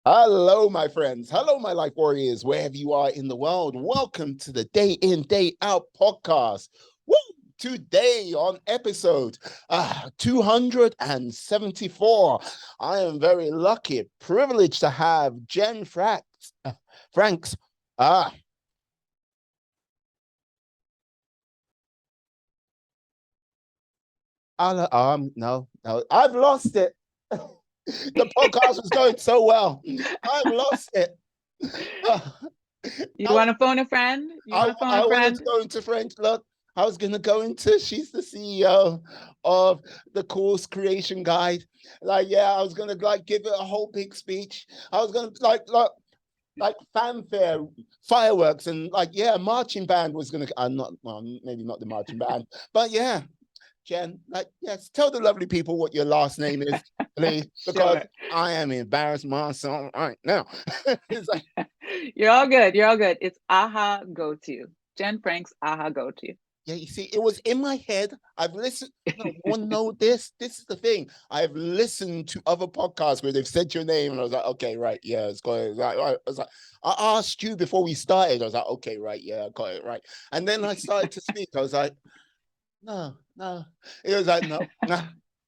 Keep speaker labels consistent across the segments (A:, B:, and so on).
A: Hello, my friends. Hello, my life warriors, wherever you are in the world. Welcome to the Day In, Day Out podcast. Woo! Today on episode 274, I am very lucky, privileged to have Jen Franks. Ah, no, I've lost it. The podcast was going so well. I've lost it. Uh,
B: You
A: I,
B: want to phone a friend? You
A: I
B: want to phone a
A: I wanted
B: friend?
A: to go into French. Look, I was gonna go into. She's the CEO of the course creation guide. Like, yeah, I was gonna like give it a whole big speech. I was gonna like fanfare, fireworks, and like yeah, marching band was gonna. I'm not well, maybe not the marching band, but yeah, Jen. Like, yes, tell the lovely people what your last name is, please, because
B: Sure.
A: I am embarrassed myself right now. It's like
B: You're all good. You're all good. It's Aha Go To. Jen Franks Aha Go To.
A: yeah, you see, it was in my head. I've listened. No, you want to know this? This is the thing. I've listened to other podcasts where they've said your name, and I was like, okay, right, yeah, it's got it. Right, right. I was like, I asked you before we started. I was like, okay, right, yeah, I got it right. And then I started to speak. I was like, no, no. It was like, no, nah.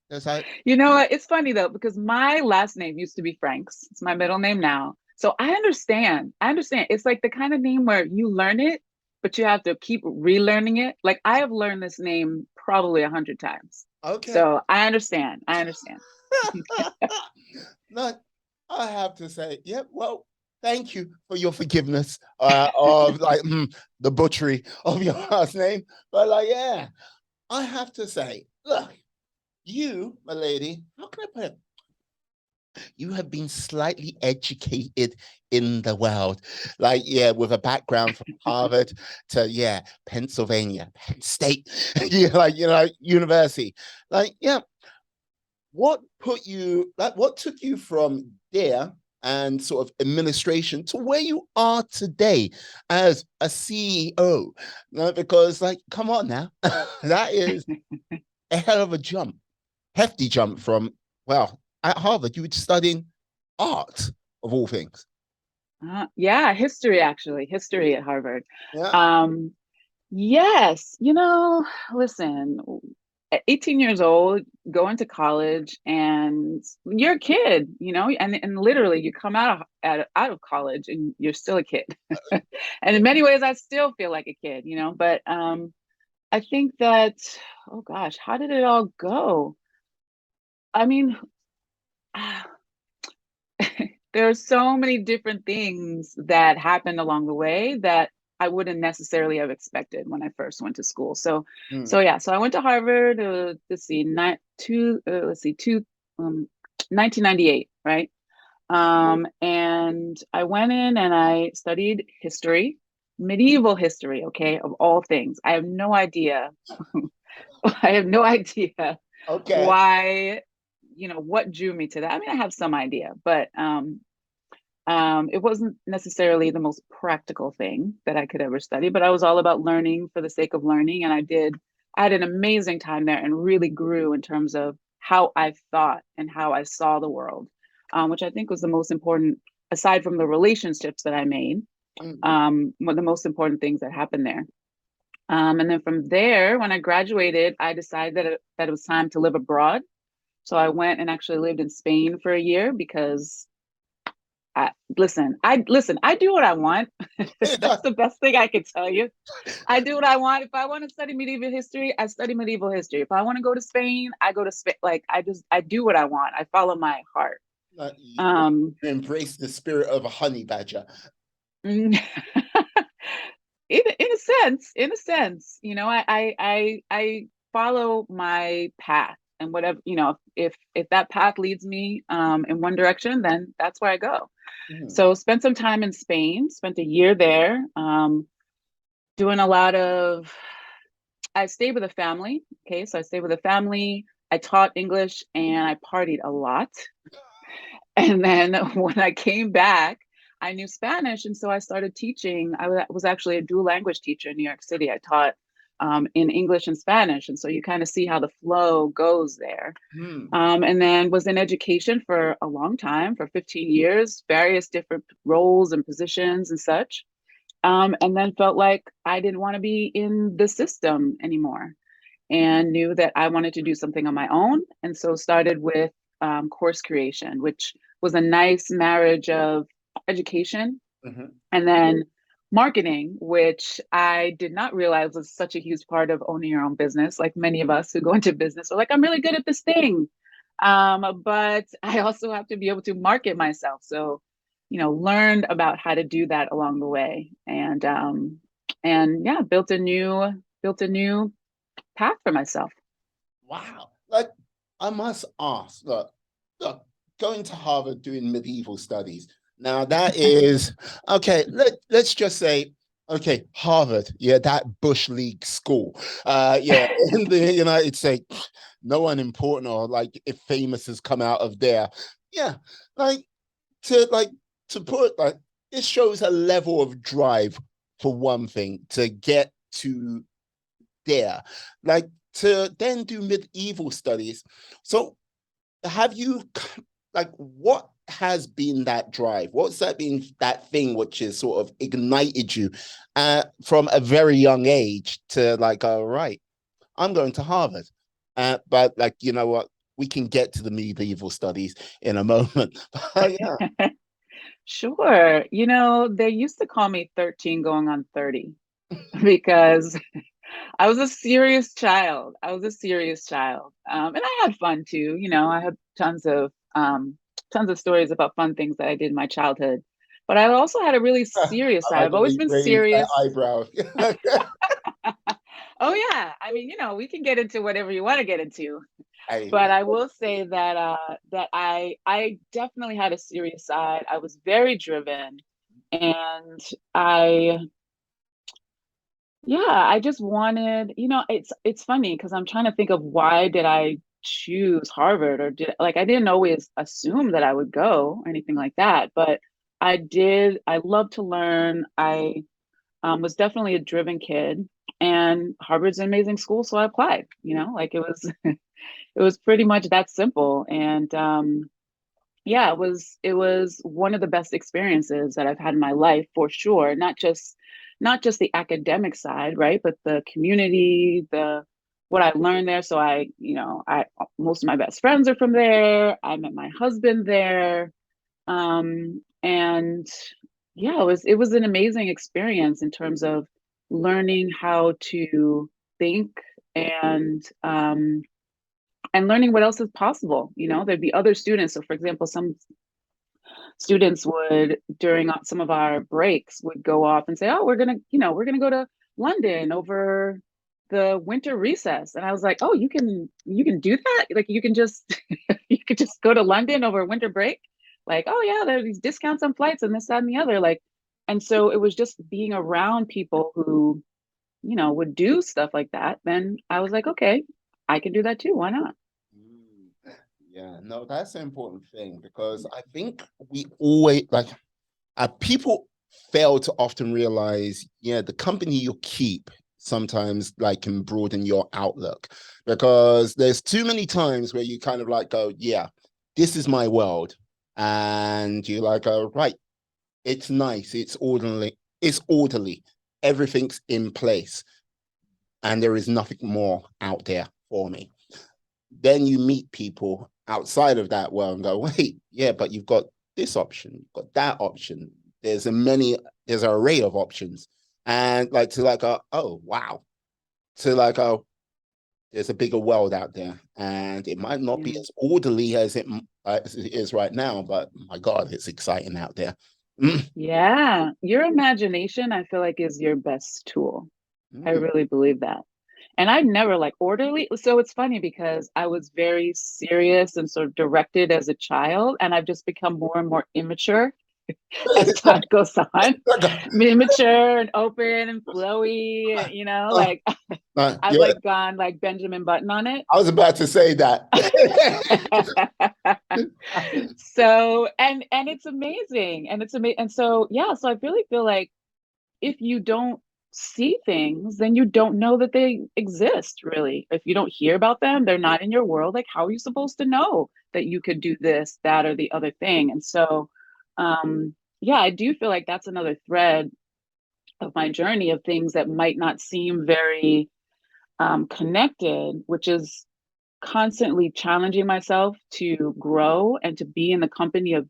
A: It was like,
B: You know what? It's funny though, because my last name used to be Franks. It's my middle name now. So I understand. I understand. It's like the kind of name where you learn it, but you have to keep relearning it. Like I have learned this name probably 100 times.
A: okay.
B: So I understand. I understand.
A: No, I have to say, yeah, well, thank you for your forgiveness of like the butchery of your last name. But like, yeah, I have to say, look, you, my lady, how can I put it? You have been slightly educated in the world. Like, yeah, with a background from Harvard to, yeah, Pennsylvania, Penn State, yeah, like, university. Like, yeah, what put you, like, what took you from there and sort of administration to where you are today as a CEO? No, because, like, come on now, that is a hell of a jump, hefty jump from, well, at Harvard, you were studying art of all things.
B: Yeah, history actually, history at Harvard.
A: Yeah.
B: Um, yes, listen, at 18 years old, going to college, and you're a kid, and literally you come out of college and you're still a kid. And in many ways, I still feel like a kid, but I think that, oh gosh, how did it all go? I mean, there are so many different things that happened along the way that I wouldn't necessarily have expected when I first went to school. So
A: Mm.
B: yeah, so I went to Harvard. Let's see, not two. Let's see, 1998, right? And I went in and I studied history, medieval history. Okay, of all things, I have no idea. I have no idea
A: Okay.
B: why. What drew me to that. I mean, I have some idea, but it wasn't necessarily the most practical thing that I could ever study, but I was all about learning for the sake of learning. And I had an amazing time there and really grew in terms of how I thought and how I saw the world, which I think was the most important, aside from the relationships that I made,
A: Mm.
B: one of the most important things that happened there. And then from there, when I graduated, I decided that it was time to live abroad. So I went and actually lived in Spain for a year because I do what I want. That's the best thing I can tell you. I do what I want. If I want to study medieval history, I study medieval history. If I want to go to Spain, I go to Spain. Like I do what I want. I follow my heart.
A: You
B: Um,
A: embrace the spirit of a honey badger.
B: in in a sense, I follow my path, and whatever, if that path leads me in one direction, then that's where I go.
A: Mm.
B: So spent some time in Spain, spent a year there, doing a lot of, I stayed with a family. Okay. So I stayed with a family. I taught English and I partied a lot. And then when I came back, I knew Spanish. And so I started teaching. Was actually a dual language teacher in New York City. I taught in English and Spanish. And so you kind of see how the flow goes there.
A: Hmm.
B: And then was in education for a long time, for 15 years, various different roles and positions and such. And then felt like I didn't want to be in the system anymore and knew that I wanted to do something on my own. And so started with course creation, which was a nice marriage of education
A: Hmm.
B: and then marketing, which I did not realize was such a huge part of owning your own business. Like many of us who go into business are like, I'm really good at this thing. But I also have to be able to market myself. So, learned about how to do that along the way, and yeah, built a new path for myself.
A: Wow. Like, I must ask, look, going to Harvard doing medieval studies. Now that is okay. Let's just say, okay, Harvard, yeah, that Bush League school. Yeah, in the United States, no one important or like if famous has come out of there. Yeah, like like to put like it shows a level of drive for one thing to get to there, like to then do medieval studies. So have you like what has been that drive? What's that been that thing which has sort of ignited you from a very young age to like, all right, I'm going to Harvard. But like, you know what? We can get to the medieval studies in a moment. Yeah.
B: Sure. They used to call me 13 going on 30 because I was a serious child. I was a serious child. And I had fun too. I had tons of stories about fun things that I did in my childhood. But I also had a really
A: I
B: serious side.
A: like
B: I've
A: the way
B: always
A: you
B: been
A: raised that
B: serious.
A: eyebrow.
B: Oh yeah. I mean, we can get into whatever you want to get into.
A: Hey,
B: But I will say that I definitely had a serious side. I was very driven, and I yeah, I just wanted, it's funny because I'm trying to think of why did I choose Harvard, or I didn't always assume that I would go or anything like that, but I did. I love to learn. I was definitely a driven kid, and Harvard's an amazing school, so I applied. Like it was it was pretty much that simple. And yeah, it was one of the best experiences that I've had in my life for sure. Not just the academic side, right? But the community, the what I learned there. So I most of my best friends are from there. I met my husband there. And yeah, it was an amazing experience in terms of learning how to think and learning what else is possible. There'd be other students. So, for example, some students would, during some of our breaks, would go off and say, "Oh, we're gonna go to London over the winter recess." And I was like, "Oh, you can do that? Like, you can just you could just go to London over winter break? Like, oh yeah, there are these discounts on flights and this, that, and the other." Like, and so it was just being around people who would do stuff like that. Then I was like, okay, I can do that too. Why not?
A: mm, yeah, no, that's an important thing because I think we always like people fail to often realize, yeah, the company you keep sometimes like can broaden your outlook because there's too many times where you kind of like go, yeah, this is my world. And you're like, oh, right, it's nice, it's orderly, everything's in place, and there is nothing more out there for me. Then you meet people outside of that world and go, wait, yeah, but you've got this option, you've got that option. There's an array of options. And like to like oh wow. To like there's a bigger world out there. And it might not be
B: Yeah.
A: as orderly as it is right now, but my God, it's exciting out there. Mm,
B: Yeah. Your imagination, I feel like, is your best tool. I
A: mm.
B: really believe that. And I never like orderly. So it's funny because I was very serious and sort of directed as a child, and I've just become more and more immature as time goes on. Immature and open and flowy, like I've
A: Yeah,
B: like gone like Benjamin Button on it.
A: I was about to say that.
B: So and it's amazing. And it's amazing. And so yeah, so I really feel like if you don't see things, then you don't know that they exist, really. If you don't hear about them, they're not in your world. Like, how are you supposed to know that you could do this, that, or the other thing? And so, yeah, I do feel like that's another thread of my journey of things that might not seem very connected, which is constantly challenging myself to grow and to be in the company of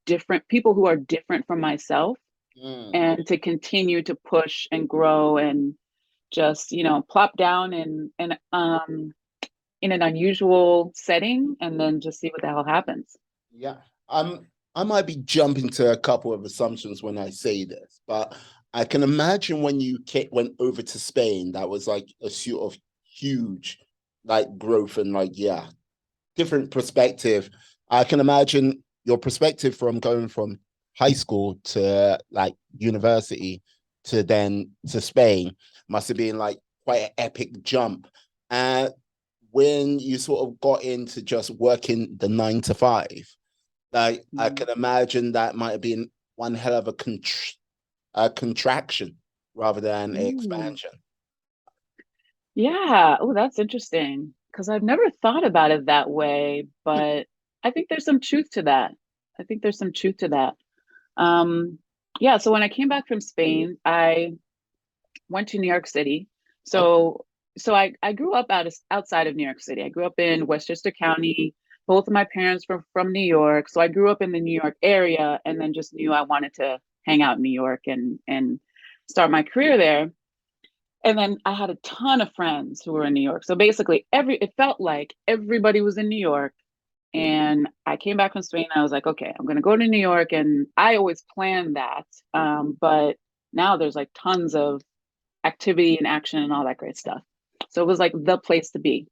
B: different people who are different from myself,
A: Mm.
B: and to continue to push and grow and just, plop down in an unusual setting and then just see what the hell happens.
A: Yeah. I might be jumping to a couple of assumptions when I say this, but I can imagine when you went over to Spain, that was like a sort of huge like growth and like, yeah, different perspective. I can imagine your perspective from going from high school to like university to then to Spain must have been like quite an epic jump. And when you sort of got into just working the 9 to 5, like I
B: Mm.
A: can imagine that might have been one hell of a contraction rather than
B: Mm.
A: expansion.
B: Yeah. Oh, that's interesting because I've never thought about it that way, but I think there's some truth to that. I think there's some truth to that. Um, yeah. So when I came back from Spain, I went to New York City.
A: Okay.
B: So I grew up outside of New York City. I grew up in Westchester County. Both of my parents were from New York, so I grew up in the New York area, and then just knew I wanted to hang out in New York and start my career there. And then I had a ton of friends who were in New York. So basically, it felt like everybody was in New York. And I came back from Spain. And I was like, okay, I'm going to go to New York, and I always planned that. But now there's like tons of activity and action and all that great stuff. So it was like the place to be.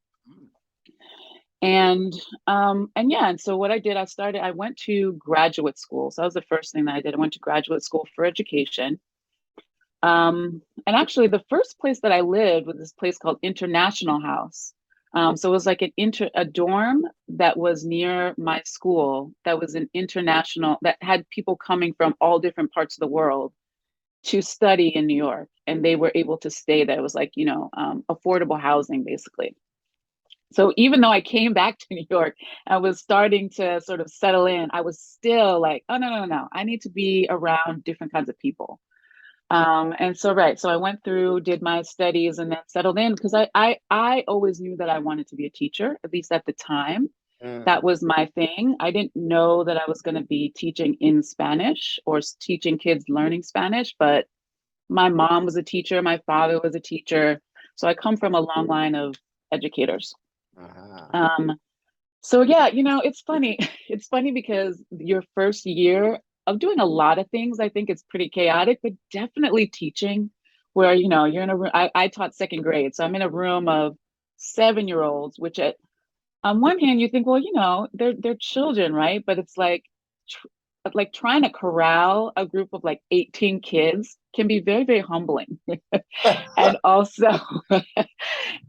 B: And yeah, and so what I did, I went to graduate school. So that was the first thing that I did. I went to graduate school for education. And actually the first place that I lived was this place called International House. So it was like a dorm that was near my school that was an international that had people coming from all different parts of the world to study in New York, and they were able to stay there. It was like, affordable housing basically. So even though I came back to New York, I was starting to sort of settle in. I was still like, oh no, no, no, no. I need to be around different kinds of people. And so right, so I went through, did my studies, and then settled in because I always knew that I wanted to be a teacher, at least at the time.
A: Mm.
B: That was my thing. I didn't know that I was going to be teaching in Spanish or teaching kids learning Spanish, but my mom was a teacher, my father was a teacher. So I come from a long line of educators.
A: Uh-huh.
B: Um, so yeah, it's funny. It's funny because your first year of doing a lot of things, I think it's pretty chaotic, but definitely teaching where, you're in a room. I taught second grade. So I'm in a room of 7-year-olds, which on one hand you think, well, they're children, right? But it's tr- like trying to corral a group of like 18 kids can be very, very humbling. And also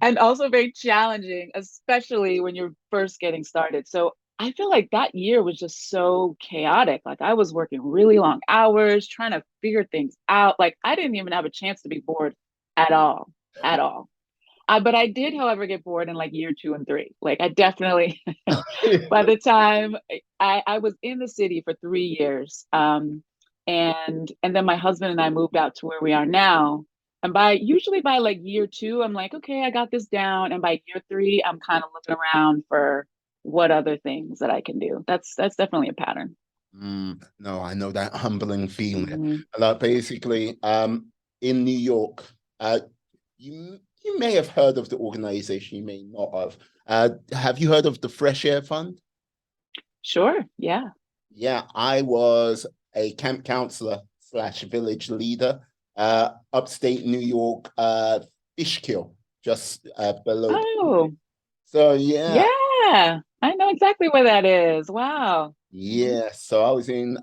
B: and also very challenging, especially when you're first getting started. So I feel like that year was just so chaotic. Like I was working really long hours trying to figure things out. Like I didn't even have a chance to be bored at all, at all. But I did, however, get bored in like year 2 and 3. Like I definitely, by the time I was in the city for 3 years, and then my husband and I moved out to where we are now. And usually by like year 2, I'm like, okay, I got this down. And by year 3, I'm kind of looking around for what other things that I can do. That's definitely a pattern.
A: No, I know that humbling feeling.
B: Mhm.
A: Like basically, in New York, you may have heard of the organization, you may not have. Have you heard of the Fresh Air Fund?
B: Sure. Yeah.
A: Yeah, I was a camp counselor slash village leader, upstate New York, Fishkill, just below.
B: Oh,
A: So yeah,
B: yeah. I know exactly where that is. Wow. Mhm.
A: yeah, so I was in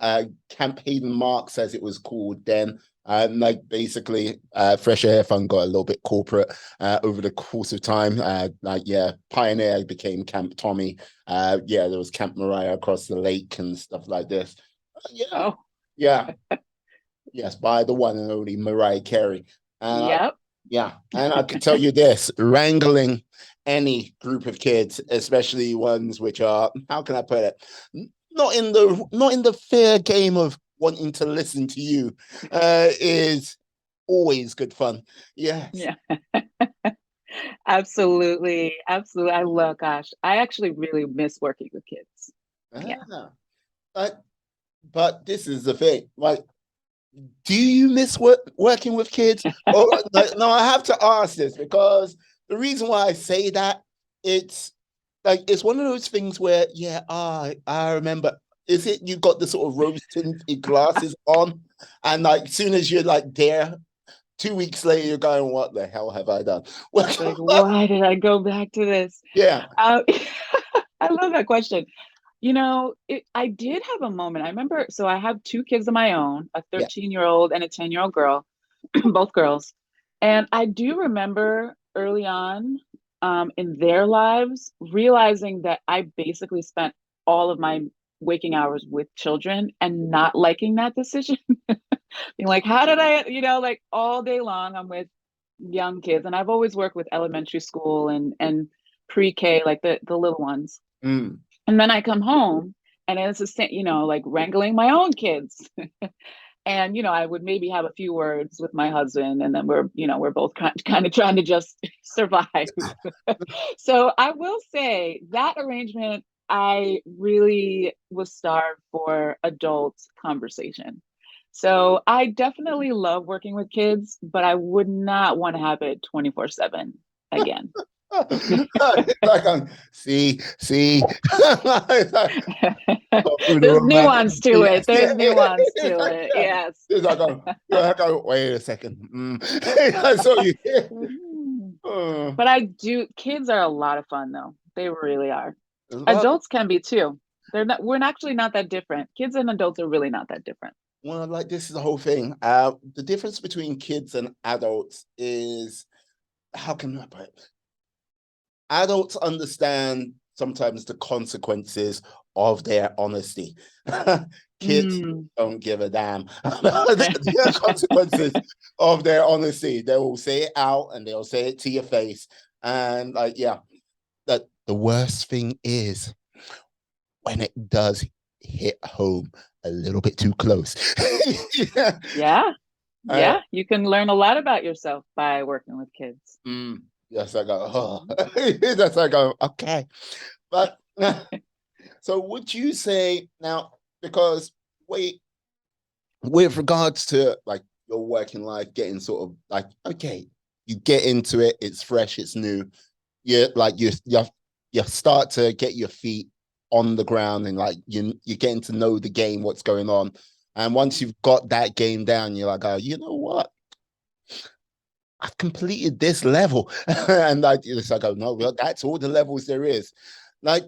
A: Camp Hayden Marks, as it was called then. Like basically, Fresh Air Fund got a little bit corporate over the course of time. Like yeah, Pioneer became Camp Tommy. Yeah, there was Camp Mariah across the lake and stuff like this. Yeah,
B: Oh,
A: yeah, yes, by the one and only Mariah Carey. And
B: Yep.
A: I can tell you this, wrangling any group of kids, especially ones which are, how can I put it, not in the fair game of wanting to listen to you, is always good fun. Yes.
B: Yeah. Absolutely. Absolutely. I love, gosh, I actually really miss working with kids. Yeah.
A: Ah, but this is the thing. Like, do you miss working with kids? Oh no, I have to ask this because the reason why I say that, it's like it's one of those things where, yeah, I remember. Is it you got the sort of rose tinted glasses on, and like as soon as you're like there, 2 weeks later you're going, what the hell have I done?
B: Like, why did I go back to this?
A: Yeah,
B: Uh, I love that question. I did have a moment. I remember, so I have two kids of my own, a
A: yeah.
B: 13-year-old and a 10-year-old girl, both girls. And I do remember early on in their lives realizing that I basically spent all of my waking hours with children and not liking that decision. Being like, how did I, like all day long I'm with young kids. And I've always worked with elementary school and pre-K, like the little ones.
A: Mm.
B: And then I come home and it's the same, like wrangling my own kids. And, I would maybe have a few words with my husband and then we're both kind of trying to just survive. So I will say that arrangement, I really was starved for adult conversation. So I definitely love working with kids, but I would not want to have it 24/7 again.
A: It's like, see,
B: There's nuance to it.
A: yes, yeah.
B: There's nuance to it.
A: Yeah.
B: Yes.
A: It's like, wait a second. So you, uh,
B: But kids are a lot of fun though. They really are.
A: love.
B: Adults can be too. We're actually not that different. Kids and adults are really not that different.
A: Well, like this is the whole thing. The difference between kids and adults is, how can I put it? Adults understand sometimes the consequences of their honesty. Kids
B: Mm.
A: don't give a damn the consequences of their honesty. They will say it out and they'll say it to your face. And like, yeah, that the worst thing is when it does hit home a little bit too close. Yeah.
B: Yeah.
A: Uh,
B: Yeah. You can learn a lot about yourself by working with kids.
A: yes, I go, oh. Yes, I go, okay. But so would you say now, because wait, with regards to like your working life, getting sort of like, okay, you get into it, it's fresh, it's new. You start to get your feet on the ground and like you're getting to know the game, what's going on. And once you've got that game down, you're like, oh, you know what? I've completed this level. And like it's like, oh no, well, that's all the levels there is. Like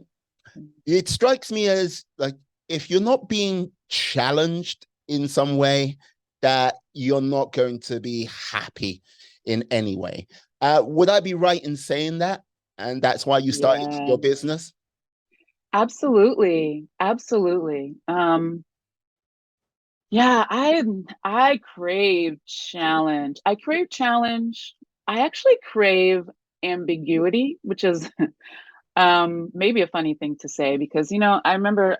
A: it strikes me as like if you're not being challenged in some way, that you're not going to be happy in any way. Would I be right in saying that? And that's why you started
B: Yeah.
A: your business?
B: Absolutely. Absolutely. Yeah, I crave challenge. I crave challenge. I actually crave ambiguity, which is maybe a funny thing to say because I remember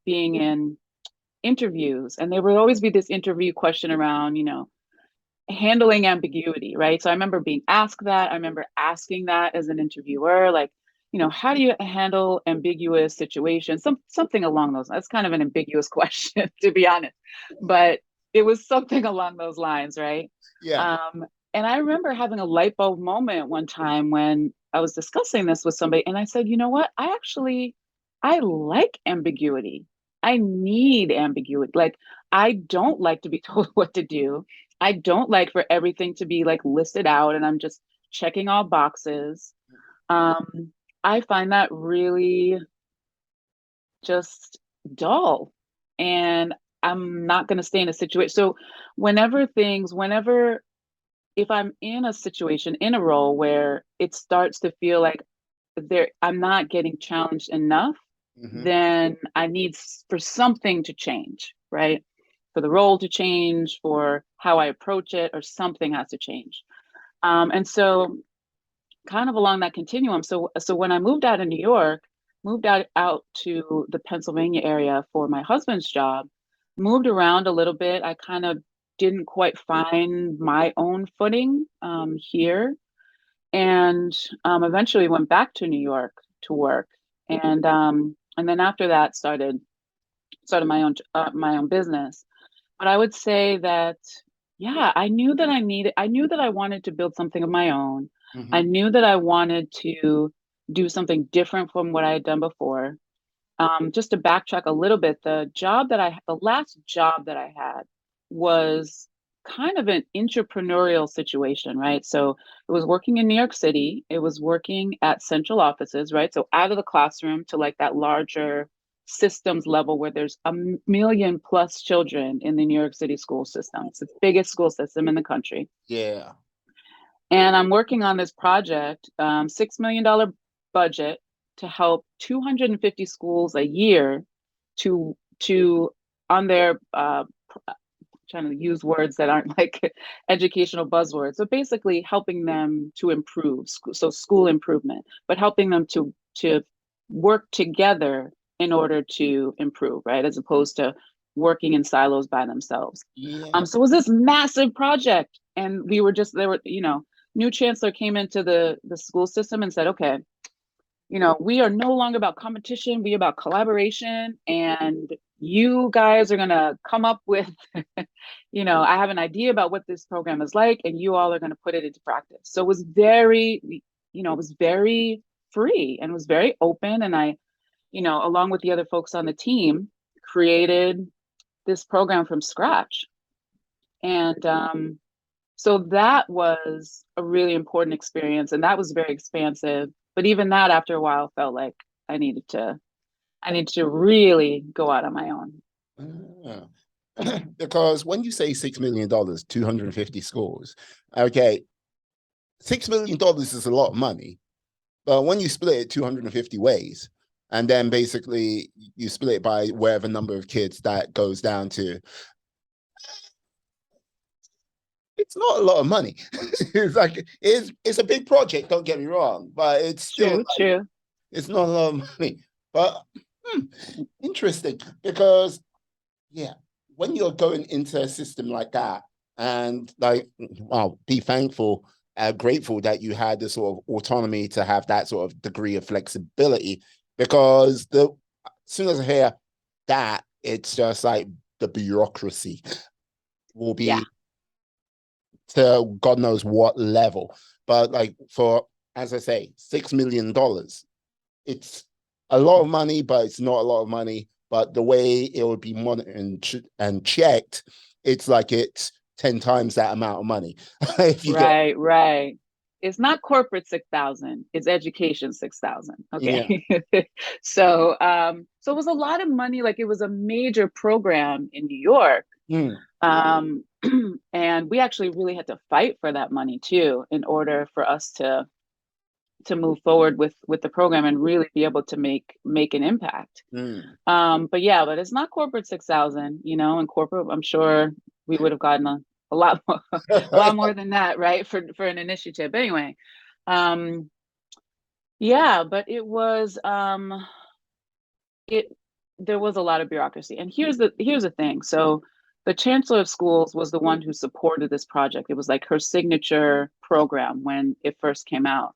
B: being in interviews and there would always be this interview question around, handling ambiguity, right? So I remember being asked that. I remember asking that as an interviewer, like, how do you handle ambiguous situations? Something along those. That's kind of an ambiguous question, to be honest, but it was something along those lines, right?
A: Yeah.
B: Um, and I remember having a light bulb moment one time when I was discussing this with somebody, and I said, you know what? I like ambiguity. I need ambiguity. Like, I don't like to be told what to do. I don't like for everything to be like listed out and I'm just checking all boxes. I find that really just dull. And I'm not going to stay in a situation. So, whenever, if I'm in a situation, in a role where it starts to feel like I'm not getting challenged enough,
A: Mm-hmm.
B: then I need for something to change, right? the role to change, for how I approach it, or something has to change. And so kind of along that continuum. So when I moved out of New York, moved out to the Pennsylvania area for my husband's job, moved around a little bit. I kind of didn't quite find my own footing here, and eventually went back to New York to work, and then after that started my own business. But I would say that, yeah, I knew that I wanted to build something of my own. I
A: Mhm.
B: knew that I wanted to do something different from what I had done before. Just to backtrack a little bit, the last job that I had was kind of an entrepreneurial situation, right? So it was working in New York City. It was working at central offices, right? So out of the classroom to like that larger systems level where there's a million plus children in the New York City school system. It's the biggest school system in the country.
A: Yeah.
B: And I'm working on this project, $6 million budget to help 250 schools a year to on their trying to use words that aren't like educational buzzwords. So basically helping them to improve, so school improvement, but helping them to work together in order to improve, right? As opposed to working in silos by themselves.
A: Yeah.
B: So it was this massive project, and we were just there were, new chancellor came into the school system and said, okay, we are no longer about competition, we are about collaboration, and you guys are going to come up with I have an idea about what this program is like, and you all are going to put it into practice. So it was very, it was very free, and it was very open, and I, along with the other folks on the team, created this program from scratch. And so that was a really important experience, and that was very expansive. But even that, after a while, felt like I needed to I needed to really go out on my own.
A: Ah. Because when you say $6 million, 250 schools, okay, $6 million is a lot of money. But when you split it 250 ways, and then basically you split it by whatever number of kids that goes down to, it's not a lot of money. It's like it's a big project, don't get me wrong, but it's still
B: True,
A: like
B: true.
A: it's not a lot of money. But hmm, interesting, because yeah, when you're going into a system like that, and like, wow, be thankful, grateful that you had the sort of autonomy to have that sort of degree of flexibility, because the as soon as I hear that, it's just like the bureaucracy will
B: Yeah.
A: be to God knows what level. But like for, as I say, $6 million, it's a lot of money, but it's not a lot of money. But the way it would be monitored and checked, it's like it's 10 times that amount of money. If you get,
B: Right, right. It's not corporate 6,000, it's education 6,000.
A: yeah.
B: Okay. So it was a lot of money. Like, it was a major program in New York.
A: Mm,
B: Um, and we actually really had to fight for that money too, in order for us to move forward with the program and really be able to make an impact.
A: mm.
B: But yeah, but it's not corporate 6,000, in corporate, I'm sure we would have gotten a lot more, a lot more than that, right? For an initiative. But anyway, um, yeah, but it there was a lot of bureaucracy. And here's the thing. So the chancellor of schools was the one who supported this project. It was like her signature program when it first came out.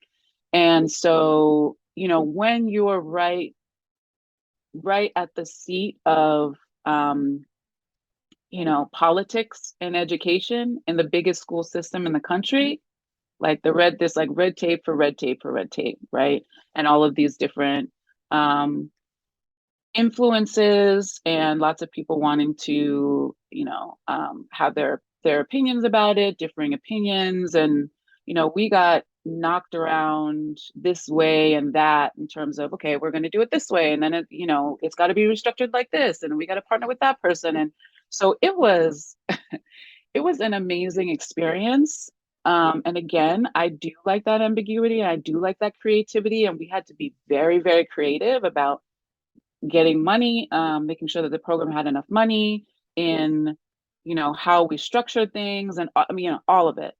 B: And so, when you're right at the seat of politics and education in the biggest school system in the country, like this like red tape for red tape for red tape, right? And all of these different um, influences, and lots of people wanting to, have their opinions about it, differing opinions, and we got knocked around this way and that, in terms of, okay, we're going to do it this way, and then it's got to be restructured like this, and we got to partner with that person. And so it was an amazing experience. And again, I do like that ambiguity, and I do like that creativity, and we had to be very, very creative about getting money, making sure that the program had enough money in how we structure things, and I mean, all of it.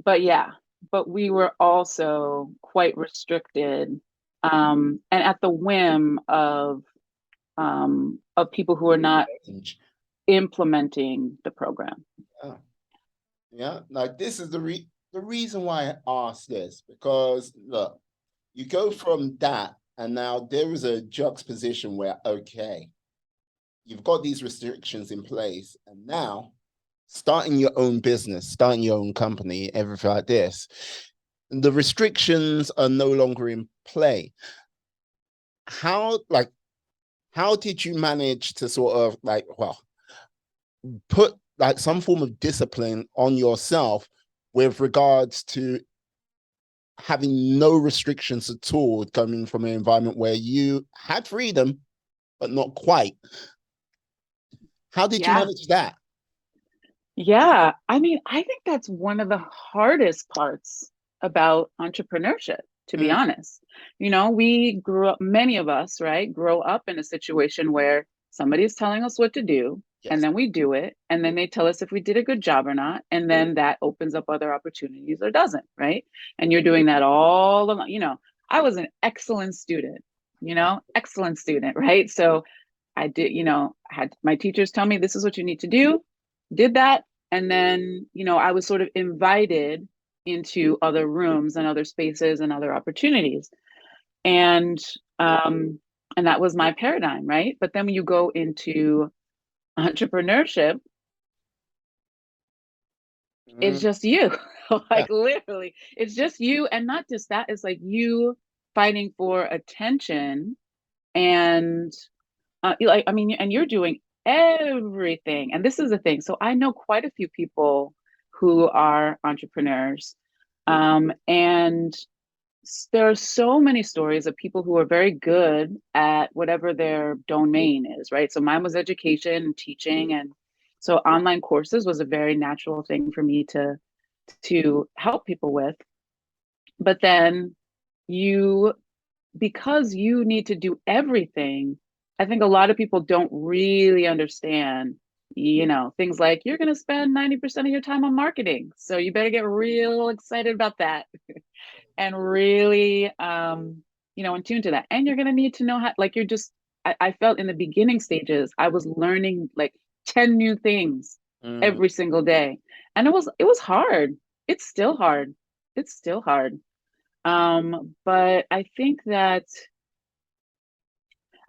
B: But yeah, but we were also quite restricted, and at the whim of people who are not implementing the program.
A: Yeah, yeah. Like this is the reason why I asked this, because look, you go from that, and now there is a juxtaposition where, okay, you've got these restrictions in place, and now starting your own business, starting your own company, everything like this, the restrictions are no longer in play. How did you manage to sort of put like some form of discipline on yourself with regards to having no restrictions at all, coming from an environment where you had freedom, but not quite? How did you
B: Yeah.
A: manage that?
B: Yeah. I mean, I think that's one of the hardest parts about entrepreneurship, to be honest. We grew up, many of us, right, grow up in a situation where somebody's telling us what to do, and
A: Yes.
B: then we do it, and then they tell us if we did a good job or not, and then that opens up other opportunities or doesn't, right? And you're doing that all along. I was an excellent student, right? So I did, had my teachers tell me this is what you need to do, did that. And then, I was sort of invited into other rooms and other spaces and other opportunities. And um, and that was my paradigm, right? But then when you go into entrepreneurship, it's
A: Mm,
B: just you.
A: yeah.
B: Like literally, it's just you. And not just that, it's like you fighting for attention and I mean, and you're doing everything. And this is the thing. So I know quite a few people who are entrepreneurs. And there are so many stories of people who are very good at whatever their domain is, right? So mine was education and teaching. And so online courses was a very natural thing for me to help people with. But then you because you need to do everything, I think a lot of people don't really understand, things like you're going to spend 90% of your time on marketing. So you better get real excited about that and really, in tune to that. And you're going to need to know how, like, I felt in the beginning stages, I was learning like 10 new things
A: Mm.
B: every single day. And it was hard. It's still hard. It's still hard. But I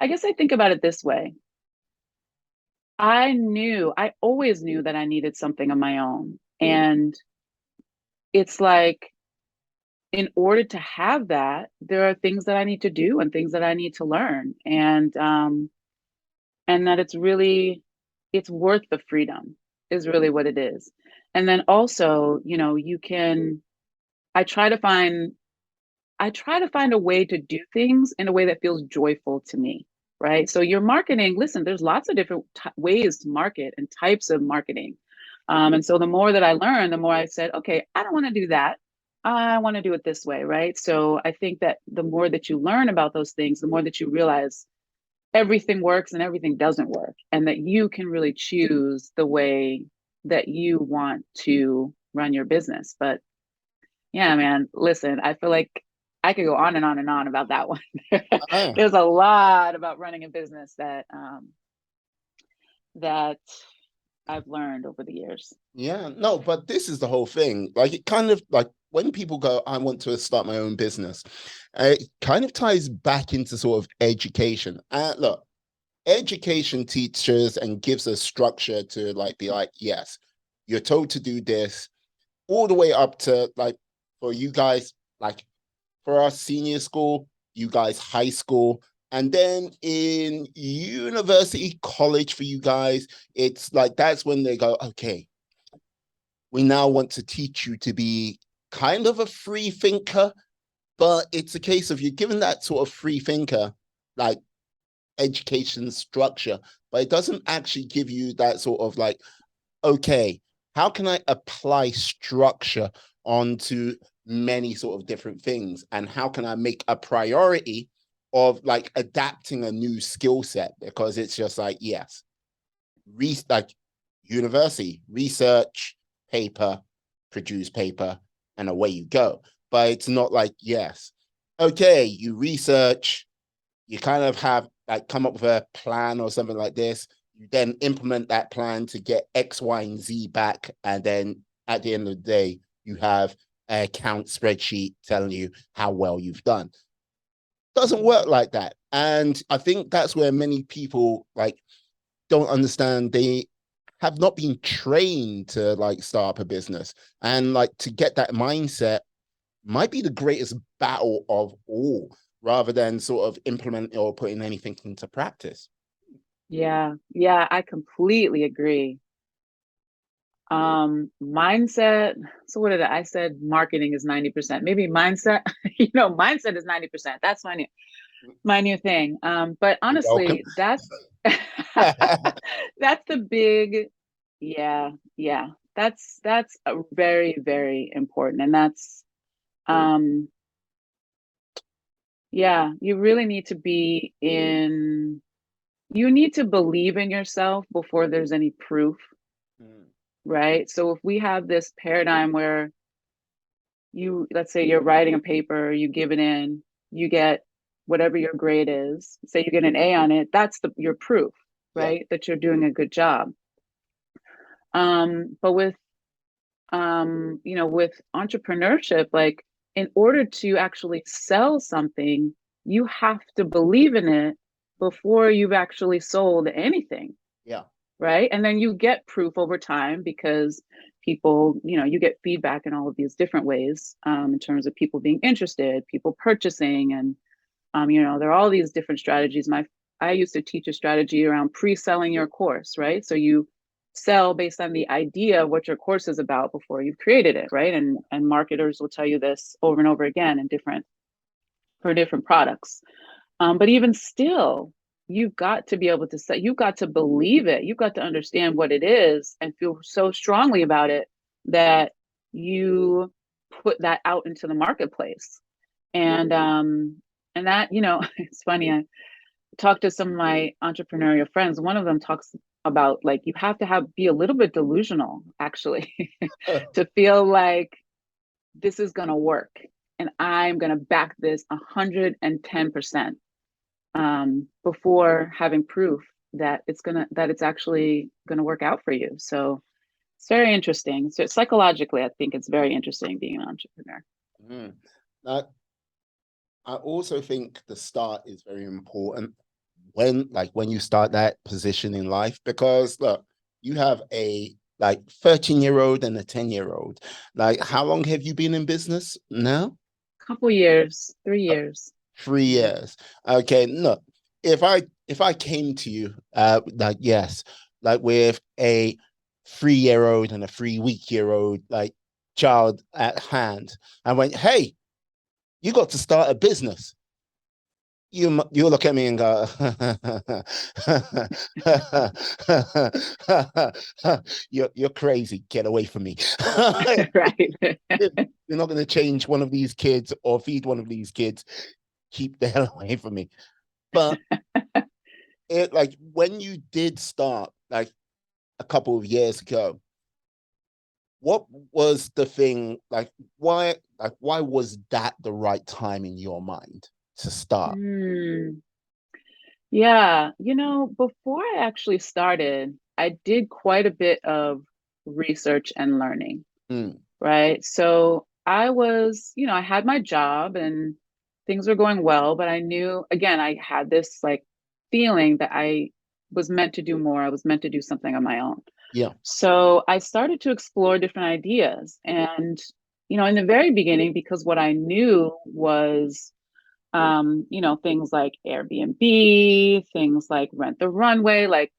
B: guess I think about it this way. I always knew that I needed something of my own. And it's like, in order to have that, there are things that I need to do and things that I need to learn. And that it's worth the freedom is really what it is. And then also, I try to find I try to find a way to do things in a way that feels joyful to me, right? So your marketing, listen, there's lots of different ways to market and types of marketing. And so the more that I learned, the more I said, okay, I don't want to do that. I want to do it this way, right? So I think that the more that you learn about those things, the more that you realize everything works and everything doesn't work, and that you can really choose the way that you want to run your business. But yeah, man, listen, I feel like I could go on and on and on about that one.
A: Ah,
B: There's a lot about running a business that I've learned over the years.
A: yeah, no, but this is the whole thing. Like, it kind of like when people go, I want to start my own business, it kind of ties back into sort of education. Look, education teaches and gives a structure to like be like, yes, you're told to do this, all the way up to like for you guys, like for us senior school, you guys high school, and then in university, college for you guys, it's like that's when they go, okay, we now want to teach you to be kind of a free thinker, but it's a case of you're given that sort of free thinker, like education structure, but it doesn't actually give you that sort of like, okay, how can I apply structure onto many sort of different things? And how can I make a priority of like adapting a new skill set? Because it's just like, yes, like university, research, paper, produce paper, and away you go. But it's not like, yes, okay, you research, you kind of have like come up with a plan or something like this. You then implement that plan to get X, Y, and Z back. And then at the end of the day, you have an account spreadsheet telling you how well you've done. Doesn't work like that. And I think that's where many people like don't understand. They have not been trained to like start up a business, and like to get that mindset might be the greatest battle of all, rather than sort of implementing or putting anything into practice.
B: Yeah, yeah, I completely agree. Mindset. So what did I said? Marketing is 90%. Maybe mindset, mindset is 90%. That's my new thing. But
A: You're welcome.
B: honestly, that's that's the big, yeah, yeah. That's a very, very important. And that's yeah, you really need to you need to believe in yourself before there's any proof, right? So if we have this paradigm where let's say you're writing a paper, you give it in, you get whatever your grade is, say you get an A on it, that's your proof,
A: Yeah.
B: right? That you're doing a good job. But with entrepreneurship, like in order to actually sell something, you have to believe in it before you've actually sold anything,
A: Yeah.
B: right? And then you get proof over time because people, you get feedback in all of these different ways, in terms of people being interested, people purchasing, and there are all these different strategies. I used to teach a strategy around pre-selling your course, right? So you sell based on the idea of what your course is about before you've created it, right? And marketers will tell you this over and over again for different products. But even still, you've got to be able to say, you've got to believe it. You've got to understand what it is and feel so strongly about it that you put that out into the marketplace. And that, it's funny. I talked to some of my entrepreneurial friends. One of them talks about like you have to be a little bit delusional, actually, to feel like this is going to work and I'm going to back this 110%, before having proof that it's actually gonna work out for you. So it's very interesting. So psychologically, I think it's very interesting being an entrepreneur.
A: Mm. Now, I also think the start is very important when you start that position in life, because look, you have a like 13-year-old and a 10-year-old. Like, how long have you been in business now?
B: Couple years, 3 years.
A: 3 years. Okay, look, if I came to you, like yes, like with a 3-year-old and a 3-week-year-old like child at hand, I went, hey, you got to start a business. You look at me and go, you're crazy. Get away from me.
B: Right.
A: You're not going to change one of these kids or feed one of these kids. Keep the hell away from me. But it like when you did start like a couple of years ago, what was the thing why was that the right time in your mind to start?
B: Mm. Yeah, before I actually started, I did quite a bit of research and learning,
A: Mm,
B: right? So I had my job and things were going well, but I knew, again, I had this like feeling that I was meant to do more. I was meant to do something on my own.
A: yeah.
B: So I started to explore different ideas. And, in the very beginning, because what I knew was, things like Airbnb, things like Rent the Runway, like,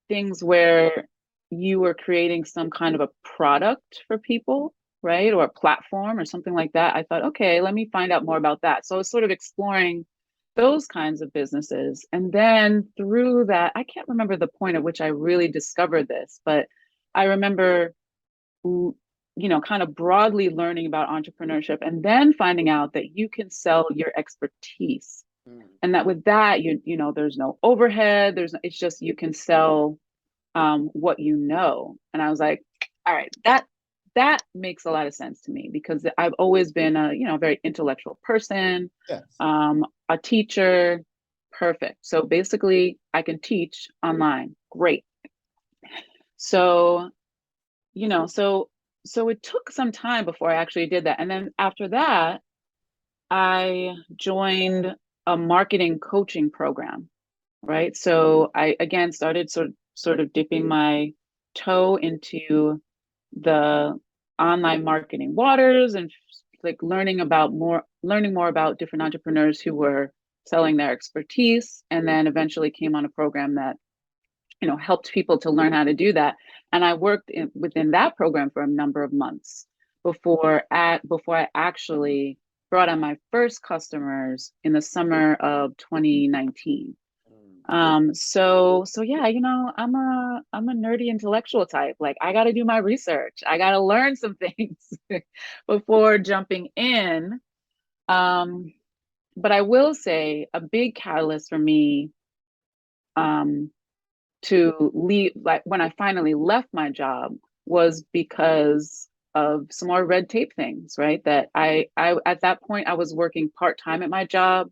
B: things where you were creating some kind of a product for people, right? Or a platform or something like that. I thought, okay, let me find out more about that. So I was sort of exploring those kinds of businesses. And then through that, I can't remember the point at which I really discovered this, but I remember, kind of broadly learning about entrepreneurship and then finding out that you can sell your expertise,
A: Mm.
B: And that with that, there's no overhead. It's just you can sell what you know. And I was like, all right, that makes a lot of sense to me because I've always been a, very intellectual person,
A: Yes.
B: a teacher. Perfect. So basically I can teach online. Great. So, you know, so so it took some time before I actually did that. And then after that, I joined a marketing coaching program, right? So I again started sort of dipping my toe into the online marketing waters and like learning more about different entrepreneurs who were selling their expertise, and then eventually came on a program that helped people to learn how to do that. And I worked within that program for a number of months before I actually brought on my first customers in the summer of 2019. So yeah, I'm a nerdy intellectual type. Like I got to do my research. I got to learn some things before jumping in. Um, but I will say a big catalyst for me um, to leave, like when I finally left my job, was because of some more red tape things, right? That I at that point I was working part-time at my job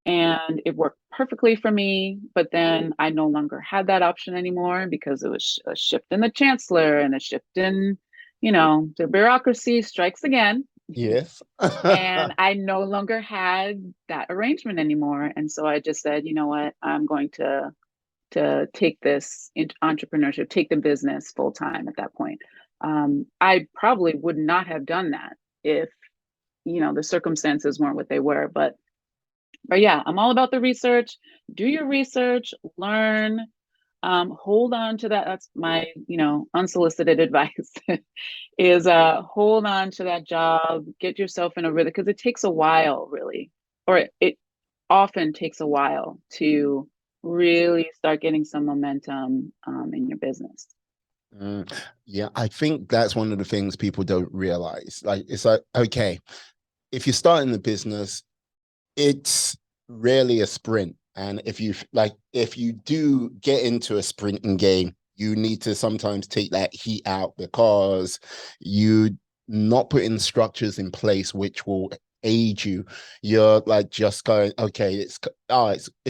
B: and it worked perfectly for me, but then I no longer had that option anymore because it was a shift in the chancellor and a shift in, the bureaucracy strikes again.
A: Yes.
B: And I no longer had that arrangement anymore. And so I just said, you know what, I'm going to take this entrepreneurship, take the business full time at that point. I probably would not have done that if, the circumstances weren't what they were. But yeah, I'm all about the research. Do your research, learn, hold on to that. That's my, unsolicited advice is hold on to that job, get yourself in a rhythm because it takes a while, really, or it often takes a while to really start getting some momentum in your business.
A: Mm, yeah, I think that's one of the things people don't realize. Like, it's like, okay, if you're starting the business, it's rarely a sprint. And if you do get into a sprinting game, you need to sometimes take that heat out because you not putting structures in place which will aid you. You're like just going, okay, it's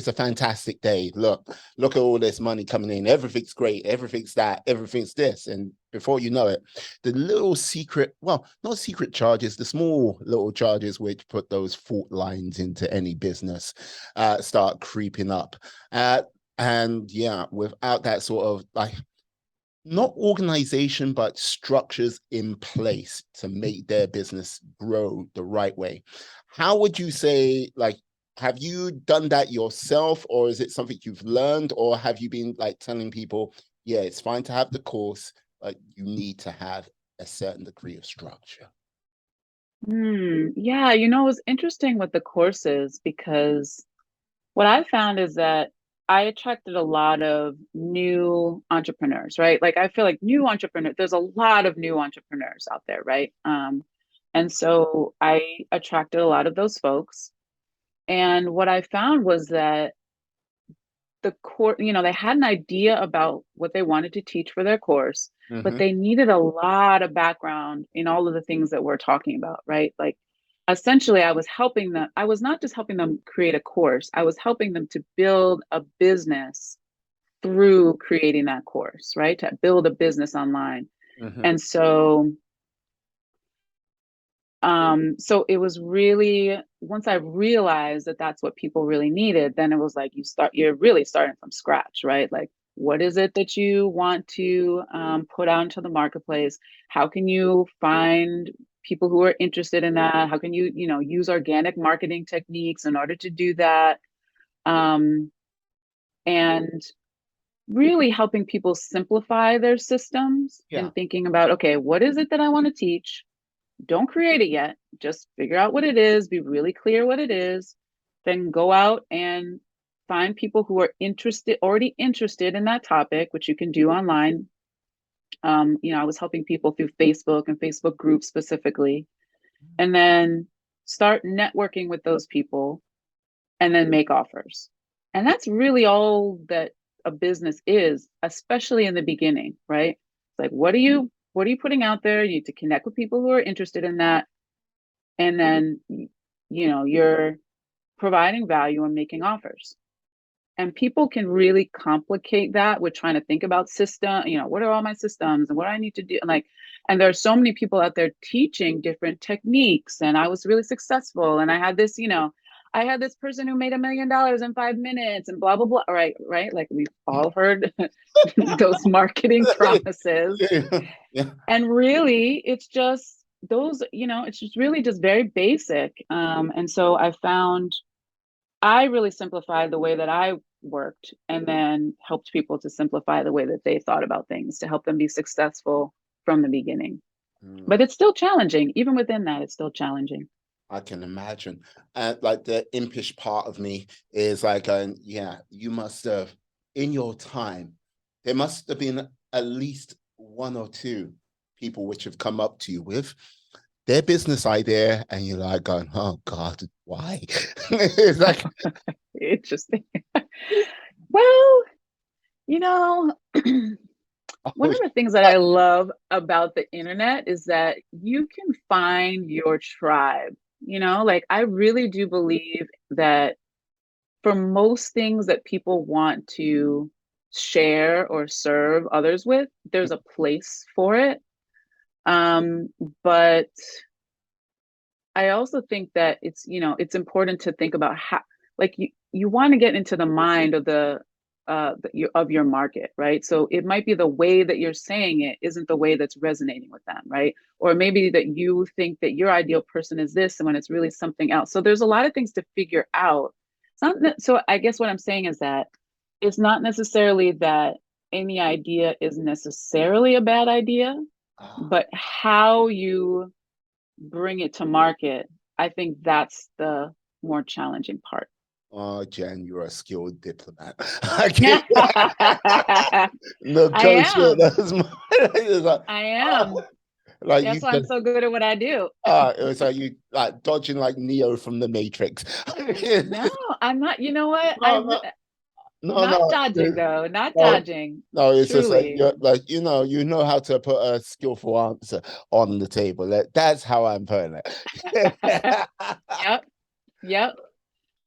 A: a fantastic day. Look at all this money coming in. Everything's great. Everything's that. Everything's this. And before you know it, the little secret, well, not secret charges, the small little charges which put those fault lines into any business start creeping up. And yeah, without that sort of like not organization, but structures in place to make their business grow the right way. How would you say, like, have you done that yourself, or is it something you've learned, or have you been like telling people, yeah, it's fine to have the course, but you need to have a certain degree of structure?
B: Yeah, it was interesting with the courses because what I found is that I attracted a lot of new entrepreneurs, right? Like I feel like there's a lot of new entrepreneurs out there, right? And so I attracted a lot of those folks. And what I found was that the course, they had an idea about what they wanted to teach for their course, but
A: Mm-hmm.
B: they needed a lot of background in all of the things that we're talking about, right? Like essentially I was not just helping them create a course, I was helping them to build a business through creating that course, right? To build a business online.
A: Mm-hmm.
B: And so it was really, once I realized that that's what people really needed, then it was like you're really starting from scratch, right? Like, what is it that you want to put out into the marketplace? How can you find people who are interested in that? How can you, use organic marketing techniques in order to do that? Um, and really helping people simplify their systems
A: Yeah.
B: and thinking about, okay, what is it that I want to teach? Don't create it yet. Just figure out what it is, be really clear what it is, then go out and find people who are already interested in that topic, which you can do online. I was helping people through Facebook and Facebook groups specifically, and then start networking with those people and then make offers. And that's really all that a business is, especially in the beginning, right? It's like, what are you putting out there? You need to connect with people who are interested in that. And then, you're providing value and making offers. And people can really complicate that with trying to think about system, what are all my systems and what do I need to do? And there are so many people out there teaching different techniques. And I was really successful. And I had this, I had this person who made $1 million in 5 minutes and blah, blah, blah. Right. Right. Like we've all heard those marketing promises.
A: Yeah. Yeah.
B: And really, it's just those, it's just really just very basic. And so I really simplified the way that I worked and then helped people to simplify the way that they thought about things to help them be successful from the beginning.
A: Mm.
B: But it's still challenging. Even within that, it's still challenging.
A: I can imagine. And like the impish part of me is like, yeah, you must have, in your time, there must have been at least one or two people which have come up to you with their business idea, and you're like going, oh God, why? It's like,
B: Interesting. Well, you know, one
A: oh,
B: of the things that I love about the internet is that you can find your tribe. Like I really do believe that for most things that people want to share or serve others with, there's a place for it. Um, but I also think that it's important to think about how, like you want to get into the mind of of your market, right? So it might be the way that you're saying it isn't the way that's resonating with them, right? Or maybe that you think that your ideal person is this, and when it's really something else. So there's a lot of things to figure out. So I guess what I'm saying is that it's not necessarily that any idea is necessarily a bad idea, but how you bring it to market, I think that's the more challenging part.
A: oh, Jen, you're a skilled diplomat. I can't
B: I
A: negotiate
B: am.
A: as much. It's like,
B: I
A: oh,
B: am.
A: like you
B: That's why I'm
A: can,
B: so good at what I do.
A: it was like you like dodging like Neo from the Matrix.
B: No, I'm not. You know what?
A: No, no, no,
B: Not
A: no,
B: dodging though. Not
A: no,
B: dodging.
A: no. It's just like
B: Truly.
A: you're like you know how to put a skillful answer on the table. That's how I'm putting it.
B: Yep. Yep.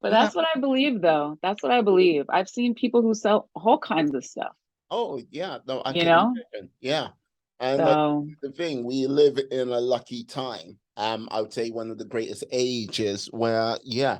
B: But
A: Yeah.
B: that's what I believe though. That's what I believe. I've seen people who sell all kinds of stuff,
A: Oh, yeah. No, I
B: you
A: can
B: know?
A: imagine. Yeah. And like
B: So
A: the thing, we live in a lucky time. I would say one of the greatest ages where, yeah,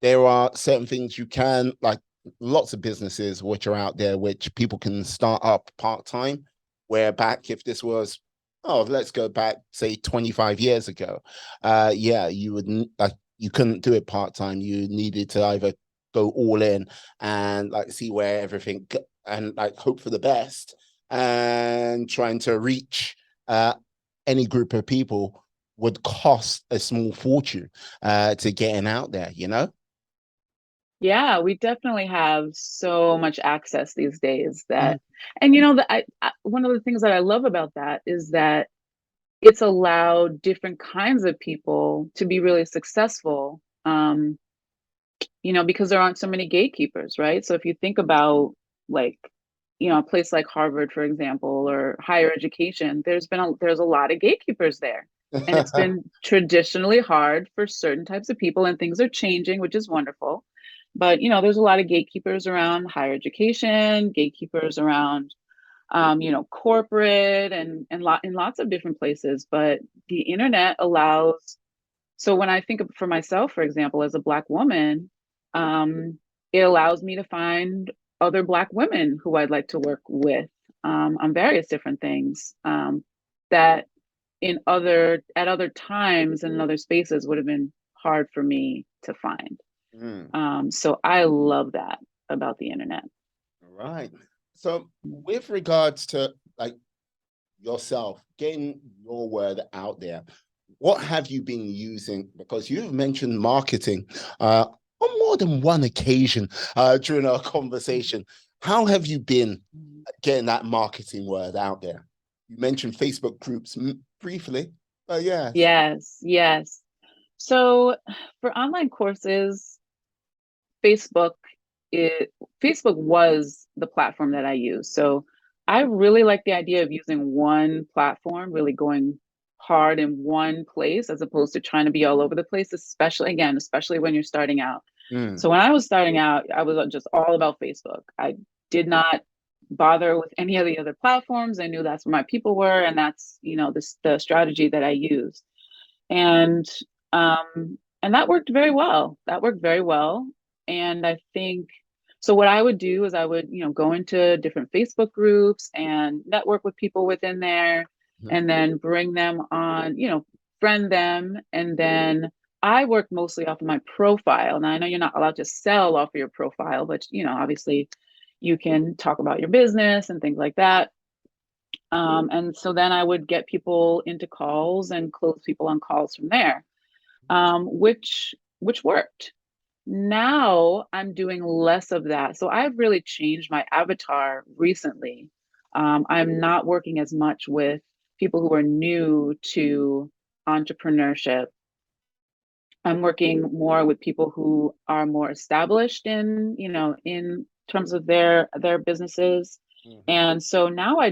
A: there are certain things you can like lots of businesses which are out there which people can start up part-time. Where back if this was, oh, let's go back, say 25 years ago. Yeah, you would like you couldn't do it part-time. You needed to either go all in and like see where everything and like hope for the best and trying to reach any group of people would cost a small fortune to getting out there, you know?
B: yeah, we definitely have so much access these days
A: Mm.
B: that, and one of the things that I love about that is that it's allowed different kinds of people to be really successful. Because there aren't so many gatekeepers, right? So if you think about like, a place like Harvard, for example, or higher education, there's a lot of gatekeepers there. And it's been traditionally hard for certain types of people, and things are changing, which is wonderful. But there's a lot of gatekeepers around higher education, gatekeepers around corporate and in lots of different places. But the internet allows, so when I think of for myself, for example, as a Black woman, um, it allows me to find other Black women who I'd like to work with on various different things that at other times and in other spaces would have been hard for me to find.
A: Mm.
B: So I love that about the internet.
A: Right. So, with regards to like yourself getting your word out there, what have you been using? Because you've mentioned marketing on more than one occasion during our conversation. How have you been getting that marketing word out there? You mentioned Facebook groups briefly, but yes.
B: Yes, yes. So for online courses, Facebook, it Facebook was the platform that I use. So I really like the idea of using one platform, really going hard in one place as opposed to trying to be all over the place, especially when you're starting out.
A: Mm,
B: So when I was starting out, I was just all about Facebook. I did not bother with any of the other platforms. I knew that's where my people were, and that's, the strategy that I used. And and that worked very well. That worked very well. And I think so what I would do is I would, go into different Facebook groups and network with people within there
A: mhm.
B: and then bring them on, friend them. And then I work mostly off of my profile. Now I know you're not allowed to sell off of your profile, but obviously you can talk about your business and things like that. And so then I would get people into calls and close people on calls from there, which worked. Now I'm doing less of that. So I've really changed my avatar recently. I'm not working as much with people who are new to entrepreneurship. I'm working more with people who are more established in terms of their businesses.
A: Mhm.
B: And so now I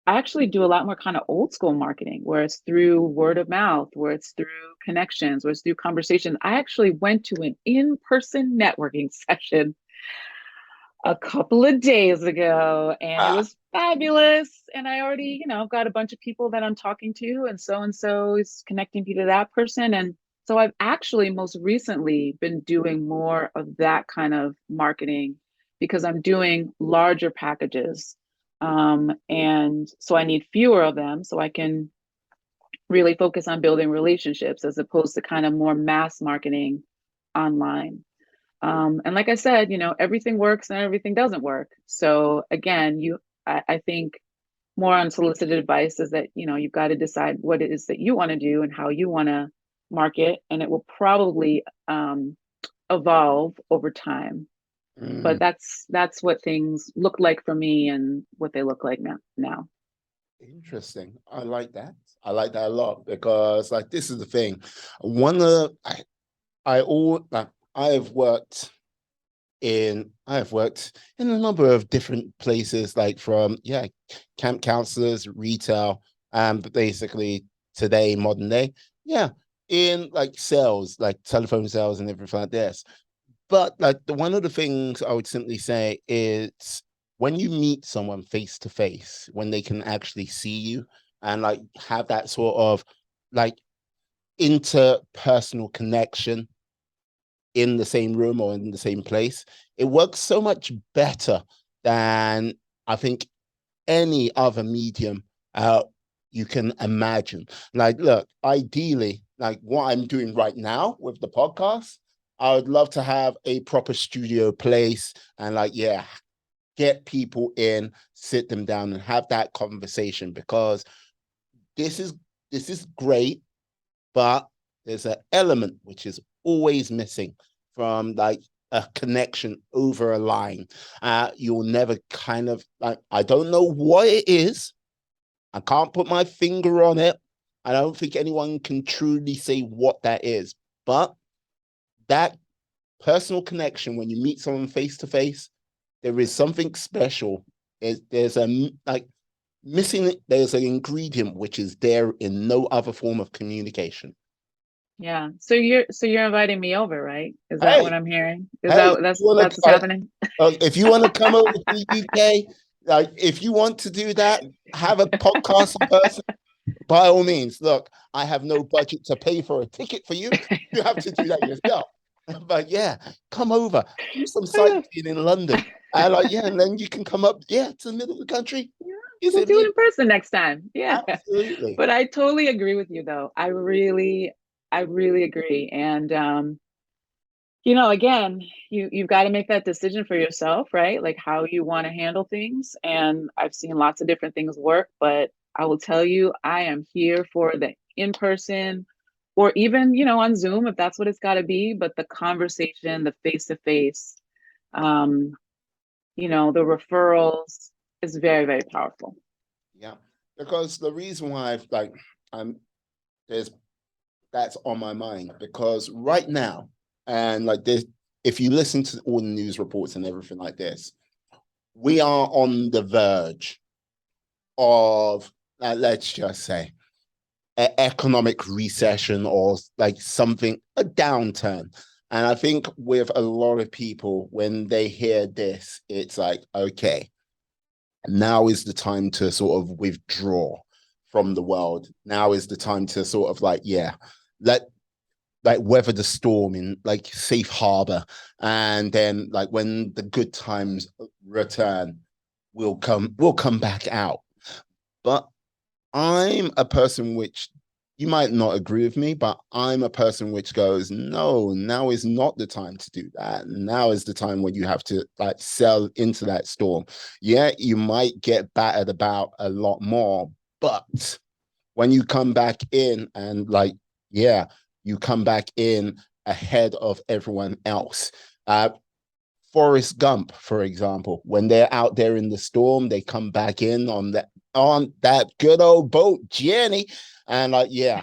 B: actually do a lot more kind of old school marketing where it's through word of mouth, where it's through connections, where it's through conversation. I actually went to an in-person networking session a couple of days ago and it
A: Ah,
B: was fabulous. And I already, got a bunch of people that I'm talking to, and so is connecting me to that person. And so I've actually most recently been doing more of that kind of marketing because I'm doing larger packages. And so I need fewer of them so I can really focus on building relationships as opposed to kind of more mass marketing online. And like I said, everything works and everything doesn't work. So again, I think more unsolicited advice is that, you've got to decide what it is that you want to do and how you want to market, and it will probably evolve over time.
A: mm,
B: But that's what things look like for me and what they look like now.
A: interesting. I like that. I like that a lot because, like, this is the thing. One of I all like, I have worked in a number of different places, like from camp counselors, retail, but basically today, modern day, yeah, in like sales, like telephone sales and everything like this. But like one of the things I would simply say is when you meet someone face to face, when they can actually see you and like have that sort of like interpersonal connection in the same room or in the same place, it works so much better than I think any other medium you can imagine. Like, look, ideally, like what I'm doing right now with the podcast, I would love to have a proper studio place and like, yeah, get people in, sit them down and have that conversation because this is this is great, but there's an element which is always missing from like a connection over a line. You'll never kind of like, I don't know what it is. I can't put my finger on it. I don't think anyone can truly say what that is, but that personal connection when you meet someone face to face, there is something special. There's a like missing. There's an ingredient which is there in no other form of communication.
B: Yeah. So you're inviting me over, right? Is that what
A: Hey,
B: I'm hearing? Is
A: hey,
B: that
A: if
B: that's
A: you want
B: that's
A: to,
B: what's happening?
A: if you want to come over to the UK, like if you want to do that, have a podcast in person. By all means, look, I have no budget to pay for a ticket for you. You have to do that yourself. But yeah, come over, do some sightseeing in London. And like, yeah, and then you can come up, yeah, to the middle of the country.
B: Yeah, we'll
A: Visit
B: do it
A: me.
B: in person next time. Yeah.
A: Absolutely.
B: But I totally agree with you though. I really agree. And again, you've got to make that decision for yourself, right? Like how you want to handle things. And I've seen lots of different things work, but I will tell you, I am here for the in person or even, on Zoom if that's what it's got to be, but the conversation, the face to face, the referrals is very, very powerful.
A: Yeah. Because the reason why I've I'm there's that's on my mind because right now And like this, if you listen to all the news reports and everything like this, we are on the verge of, let's just say, an economic recession or like something, a downturn. And I think with a lot of people, when they hear this, it's like, okay, now is the time to sort of withdraw from the world. Now is the time to sort of like, yeah, let like weather the storm in like safe harbor. And then like when the good times return, we'll come back out. But I'm a person which you might not agree with me, but I'm a person which goes, no, now is not the time to do that. Now is the time when you have to like sell into that storm. Yeah, you might get battered about a lot more, but when you come back in and like, yeah, you come back in ahead of everyone else. Forrest Gump, for example, when they're out there in the storm, they come back in on that good old boat, Jenny, and like yeah,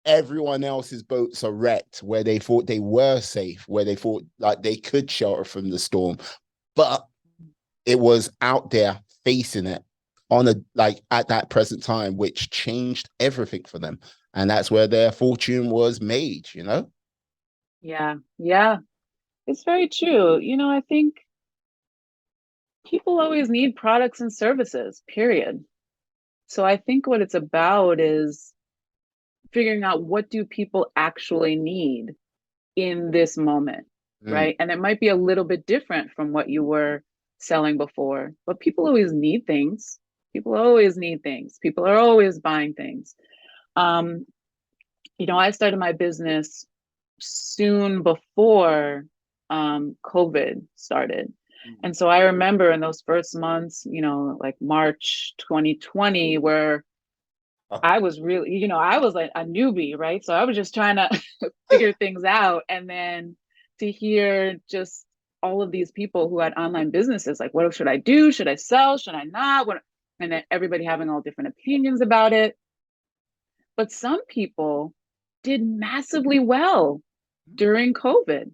A: everyone else's boats are wrecked where they thought they were safe, where they thought like they could shelter from the storm, but it was out there facing it on a like at that present time, which changed everything for them, and that's where their fortune was made. You know.
B: Yeah, yeah, it's very true. I think people always need products and services, period. So I think what it's about is figuring out what do people actually need in this moment,
A: Mm,
B: right? And it might be a little bit different from what you were selling before, but people always need things. People always need things. People are always buying things. Um, I started my business soon before COVID started. And so I remember in those first months, like March 2020, where I was really, I was like a newbie, right? So I was just trying to figure things out. And then to hear just all of these people who had online businesses, like, what should I do? Should I sell? Should I not? And then everybody having all different opinions about it. But some people did massively well during COVID,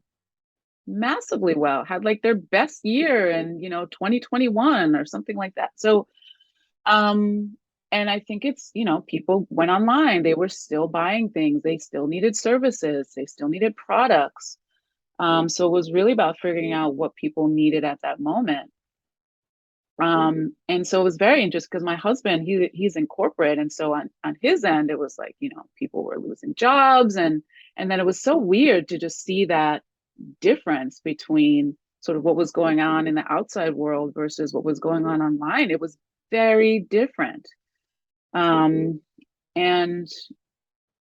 B: massively well, had like their best year in, 2021 or something like that. So, and I think it's, people went online, they were still buying things, they still needed services, they still needed products. So it was really about figuring out what people needed at that moment. And so it was very interesting because my husband, he's in corporate. And so on his end, it was like, people were losing jobs and then it was so weird to just see that difference between sort of what was going on in the outside world versus what was going on online. It was very different. Um, and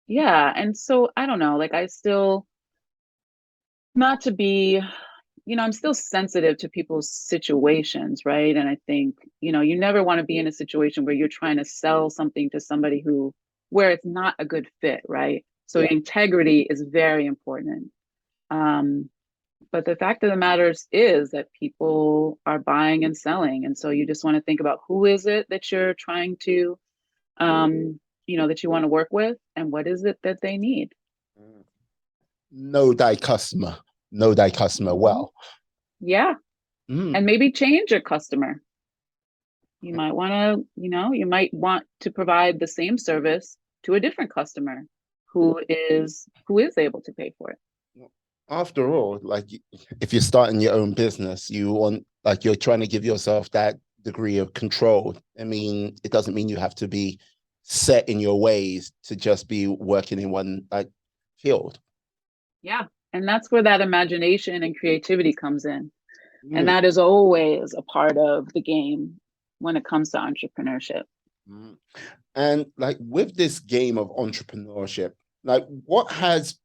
B: yeah, and so I don't know, like I still, not to be, I'm still sensitive to people's situations, right? And I think, you never want to be in a situation where you're trying to sell something to somebody where it's not a good fit, right? So
A: yeah.
B: integrity is very important. Um, but the fact of the matter is that people are buying and selling. And so you just want to think about who is it that you're trying to, that you want to work with and what is it that they need.
A: Know thy customer. Know thy customer
B: Mhm.
A: well.
B: Yeah.
A: Mm.
B: And maybe change your customer. You might want to, you might want to provide the same service to a different customer who is able to pay for it.
A: After all, like if you're starting your own business, you want like you're trying to give yourself that degree of control. I mean, it doesn't mean you have to be set in your ways to just be working in one like field.
B: Yeah. And that's where that imagination and creativity comes in. And
A: Mm,
B: that is always a part of the game when it comes to entrepreneurship.
A: mm. And like with this game of entrepreneurship, like what has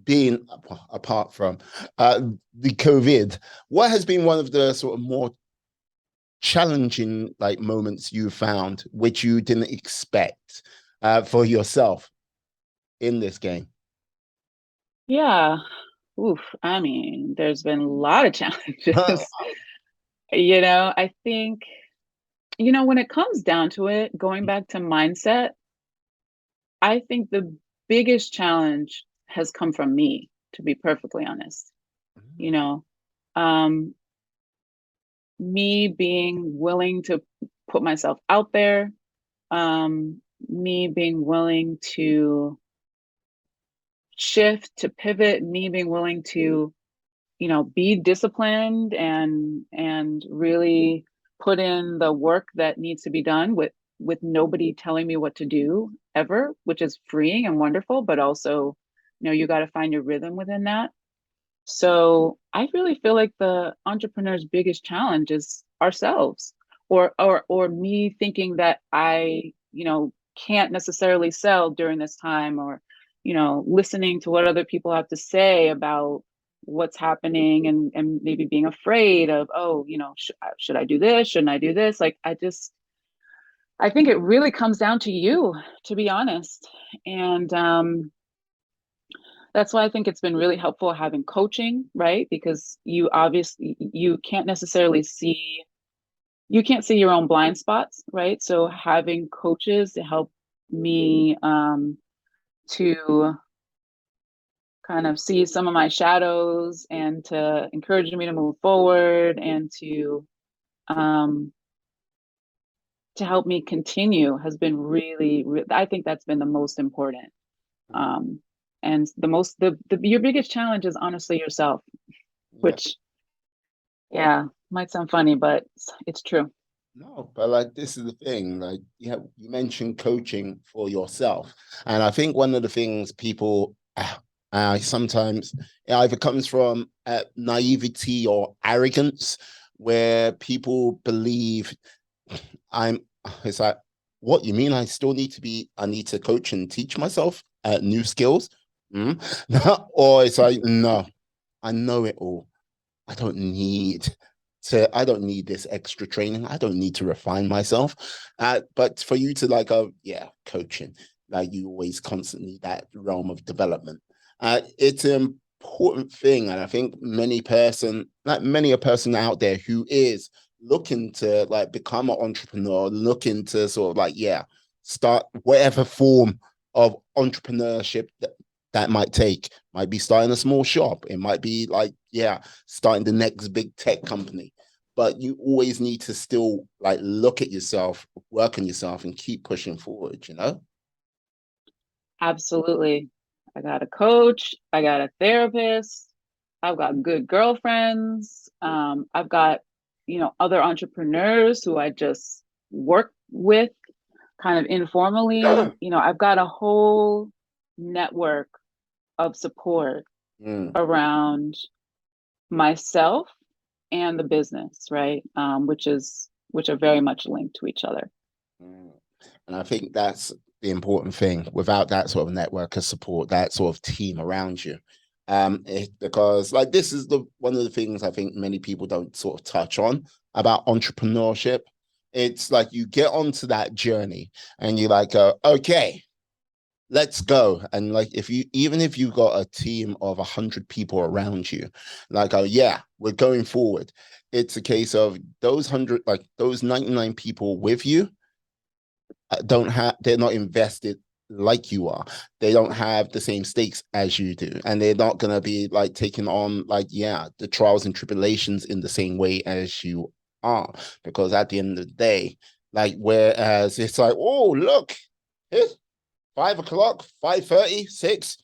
A: been apart from the COVID, what has been one of the sort of more challenging like moments you found which you didn't expect for yourself in this game?
B: Yeah. Oof. I mean, there's been a lot of challenges. I think, when it comes down to it, going back to mindset, I think the biggest challenge has come from me. to be perfectly honest. You
A: Mm.
B: know, um, me being willing to put myself out there, me being willing to shift, to pivot, me being willing to, be disciplined and really put in the work that needs to be done with nobody telling me what to do ever, which is freeing and wonderful, but also, you got to find your rhythm within that. So I really feel like the entrepreneur's biggest challenge is ourselves, or me thinking that I, can't necessarily sell during this time, or, listening to what other people have to say about what's happening, and maybe being afraid of, oh, should I do this? Shouldn't I do this? Like, I think it really comes down to you, to be honest. And that's why I think it's been really helpful having coaching, right? Because you can't necessarily see, you can't see your own blind spots, right? So having coaches to help me, to kind of see some of my shadows and to encourage me to move forward, and um, to help me continue has been I think that's been the most important. Um, and your biggest challenge is honestly yourself,
A: Yeah.
B: which, yeah, might sound funny, but it's true.
A: No, but like this is the thing. Like, you mentioned coaching for yourself, and I think one of the things people sometimes it either comes from naivety or arrogance, where people believe I'm. It's like, what you mean? I need to coach and teach myself new skills, mm? Or it's like, no, I know it all. I don't need I don't need this extra training. I don't need to refine myself. But for you to like, yeah, coaching, like you always constantly that realm of development. It's an important thing. And I think many a person out there who is looking to like become an entrepreneur, looking to sort of like, yeah, start whatever form of entrepreneurship that might take. Might be starting a small shop. It might be like, yeah, starting the next big tech company. But you always need to still like look at yourself, work on yourself, and keep pushing forward, you know?
B: Absolutely. I got a coach, I got a therapist, I've got good girlfriends, I've got, other entrepreneurs who I just work with kind of informally. I've got a whole network of support
A: Mm.
B: around myself and the business, right? Which are very much linked to each other.
A: Mm. And I think that's the important thing. Without that sort of network of support, that sort of team around you, because like this is the one of the things I think many people don't sort of touch on about entrepreneurship. It's like you get onto that journey and you're like, okay, let's go. And like even if you got a team of 100 people around you, like, oh yeah, we're going forward. It's a case of those 100, like those 99 people with you don't have, they're not invested like you are. They don't have the same stakes as you do, and they're not gonna be like taking on like, yeah, the trials and tribulations in the same way as you are. Because at the end of the day, like, whereas it's like, oh look, here's 5 o'clock, 5:30, 6.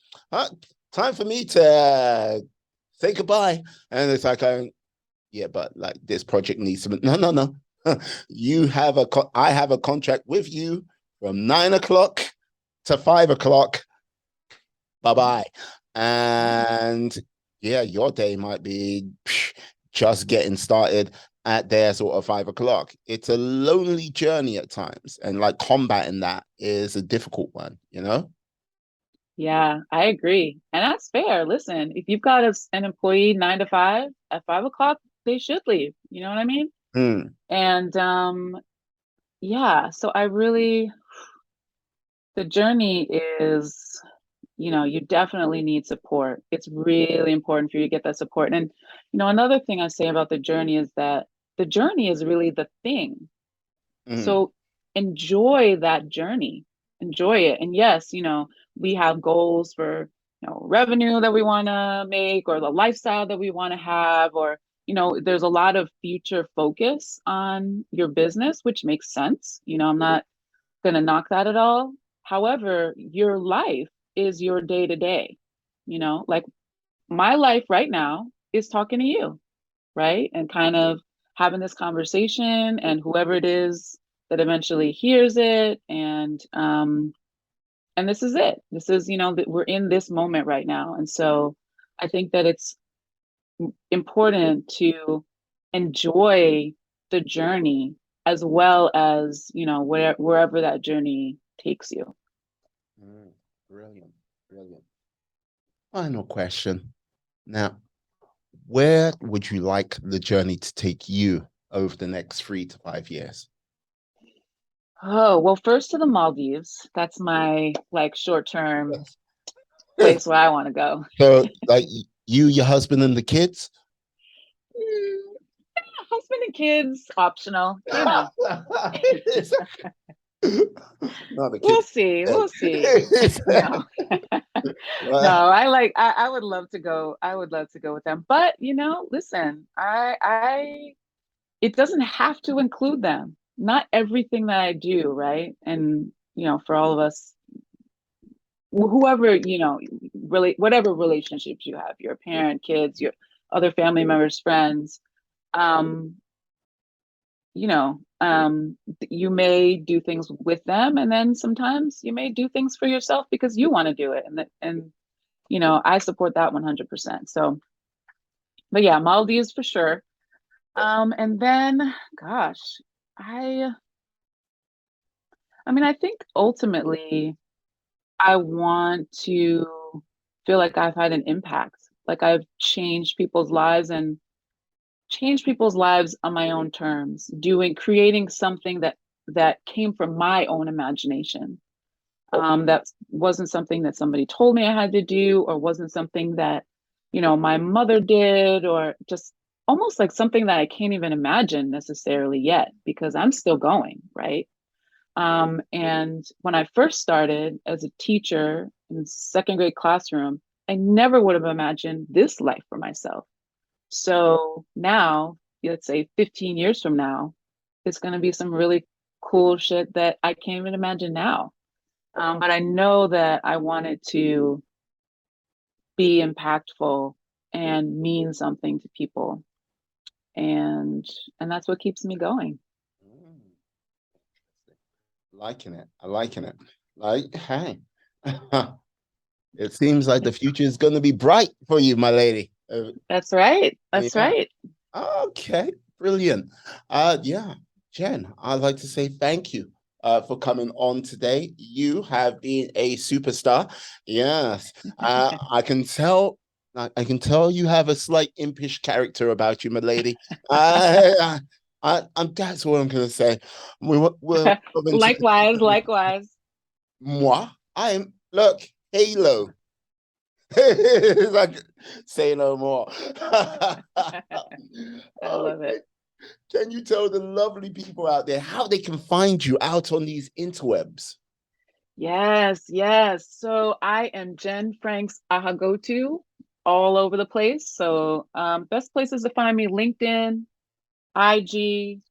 A: Time for me to say goodbye. And it's like, yeah, but like this project needs some. No, no, no. I have a contract with you from 9 o'clock to 5 o'clock. Bye bye. And yeah, your day might be just getting started at their sort of 5 o'clock. It's a lonely journey at times, and like combating that is a difficult one, you know?
B: Yeah, I agree. And that's fair. Listen, if you've got an employee 9 to 5, at 5 o'clock, they should leave. You know what I mean?
A: Mm,
B: And yeah, so the journey is, you definitely need support. It's really important for you to get that support. And, another thing I say about the journey is that the journey is really the thing.
A: mm,
B: So enjoy that journey, enjoy it. And yes, we have goals for, revenue that we want to make, or the lifestyle that we want to have, or there's a lot of future focus on your business, which makes sense. I'm not going to knock that at all. However, your life is your day to day. Like my life right now is talking to you, right? And kind of having this conversation, and whoever it is that eventually hears it, and this is it. This is, that we're in this moment right now. And so I think that it's important to enjoy the journey, as well as, wherever that journey takes you.
A: Brilliant, brilliant. Final question. Now, where would you like the journey to take you over the next 3 to 5 years?
B: Oh, well, first to the Maldives. That's my short-term place where I want to go.
A: So, like you, your husband, and the kids?
B: Yeah, husband and kids, optional.
A: Not the
B: We'll
A: kids.
B: see. We'll see. No. No, I would love to go. I would love to go with them. But, listen, it doesn't have to include them. Not everything that I do, right? And, for all of us, whoever, really, whatever relationships you have, your parent, kids, your other family members, friends, um, you may do things with them, and then sometimes you may do things for yourself because you want to do it. And I support that 100%. So, but yeah, Maldives for sure. And then, gosh, I I think ultimately I want to feel like I've had an impact, like I've changed people's lives, and changed people's lives on my own terms, creating something that came from my own imagination. That wasn't something that somebody told me I had to do, or wasn't something that, my mother did, or just almost like something that I can't even imagine necessarily yet, because I'm still going, right? And when I first started as a teacher in the second grade classroom, I never would have imagined this life for myself. So now, let's say 15 years from now, it's going to be some really cool shit that I can't even imagine now. But I know that I wanted to be impactful and mean something to people, and that's what keeps me going.
A: Liking it. I liking it. Like, hey, it seems like the future is going to be bright for you, my lady.
B: That's right. That's
A: Yeah.
B: right.
A: Okay. Brilliant. Yeah, Jen, I'd like to say thank you for coming on today. You have been a superstar. Yes. I can tell. I can tell you have a slight impish character about you, my lady. That's what I'm gonna say. We're
B: Likewise, likewise.
A: moi. I am look Halo. Like, say no more.
B: I love it.
A: Can you tell the lovely people out there how they can find you out on these interwebs?
B: Yes, yes. So I am Jen Franks Ahaghotu all over the place. So best places to find me: LinkedIn, IG.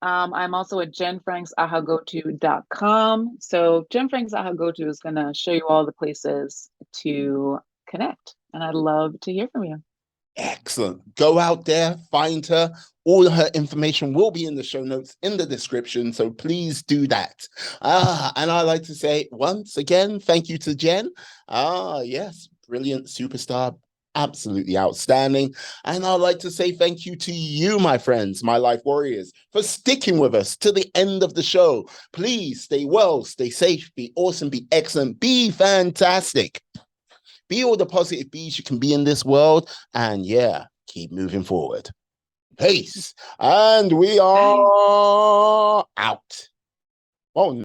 B: I'm also at jenfranksahaghotu.com. So Jen Franks Ahaghotu is going to show you all the places to connect. And I'd love to hear from you.
A: Excellent. Go out there, find her. All her information will be in the show notes in the description. So please do that. And I like to say once again, thank you to Jen. Yes, brilliant superstar. Absolutely outstanding. And I'd like to say thank you to you, my friends, my life warriors, for sticking with us to the end of the show. Please stay well, stay safe, be awesome, be excellent, be fantastic. Be all the positive bees you can be in this world. And yeah, keep moving forward. Peace. And we are out. Oh,